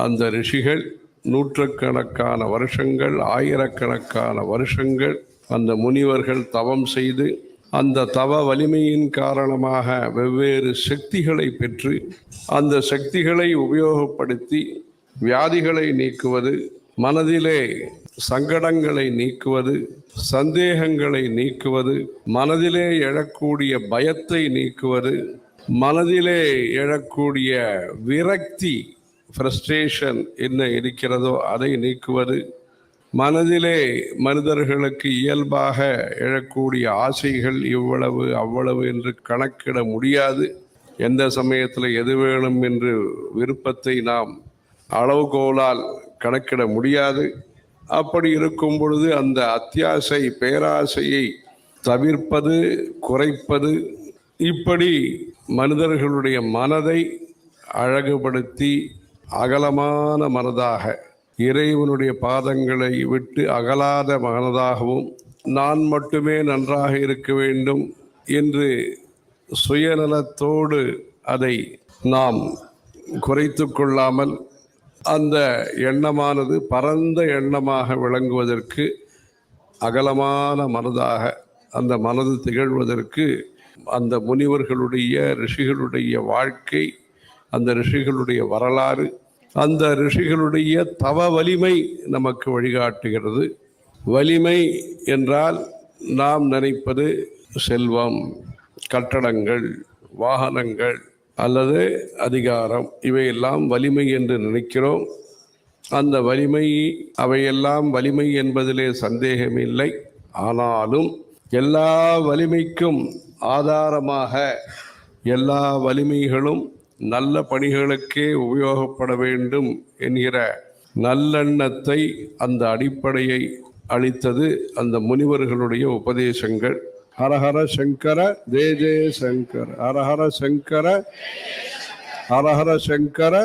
அந்த ரிஷிகள் நூற்றுக்கணக்கான வருஷங்கள், ஆயிரக்கணக்கான வருஷங்கள் அந்த முனிவர்கள் தவம் செய்து அந்த தவ வலிமையின் காரணமாக வெவ்வேறு சக்திகளை பெற்று அந்த சக்திகளை உபயோகப்படுத்தி வியாதிகளை நீக்குவது, மனதிலே சங்கடங்களை நீக்குவது, சந்தேகங்களை நீக்குவது, மனதிலே எழக்கூடிய பயத்தை நீக்குவது, மனதிலே எழக்கூடிய விரக்தி, ஃப்ரஸ்ட்ரேஷன் என்ன இருக்கிறதோ அதை நீக்குவது, மனதிலே மனிதர்களுக்கு இயல்பாக எழக்கூடிய ஆசைகள் இவ்வளவு அவ்வளவு என்று கணக்கிட முடியாது. எந்த சமயத்தில் எது வேணும் என்று விருப்பத்தை நாம் அளவுகோலால் கணக்கிட முடியாது. அப்படி இருக்கும் பொழுது அந்த அத்தியாசை, பேராசையை தவிர்ப்பது, குறைப்பது, இப்படி மனிதர்களுடைய மனதை அழகுபடுத்தி அகலமான மனதாக, இறைவனுடைய பாதங்களை விட்டு அகலாத மனதாகவும், நான் மட்டுமே நன்றாக இருக்க வேண்டும் என்று சுயநலத்தோடு அதை நாம் குறைத்து கொள்ளாமல் அந்த எண்ணமானது பரந்த எண்ணமாக விளங்குவதற்கு, அகலமான மனதாக அந்த மனது திகழ்வதற்கு அந்த முனிவர்களுடைய, ரிஷிகளுடைய வாழ்க்கை, அந்த ரிஷிகளுடைய வரலாறு, அந்த ரிஷிகளுடைய தவ வலிமை நமக்கு வழிகாட்டுகிறது. வலிமை என்றால் நாம் நினைப்பது செல்வம், கட்டடங்கள், வாகனங்கள் அல்லது அதிகாரம், இவையெல்லாம் வலிமை என்று நினைக்கிறோம். அந்த வலிமை, அவையெல்லாம் வலிமை என்பதிலே சந்தேகமில்லை. ஆனாலும் எல்லா வலிமைக்கும் ஆதாரமாக எல்லா வலிமைகளும் நல்ல பணிகளுக்கே உபயோகப்பட வேண்டும் என்கிற நல்லெண்ணத்தை, அந்த அடிப்படையை அளித்தது அந்த முனிவர்களுடைய உபதேசங்கள். ஹரஹர சங்கர, ஜெய ஜெய சங்கர, ஹரஹர சங்கர, ஹரஹர சங்கர.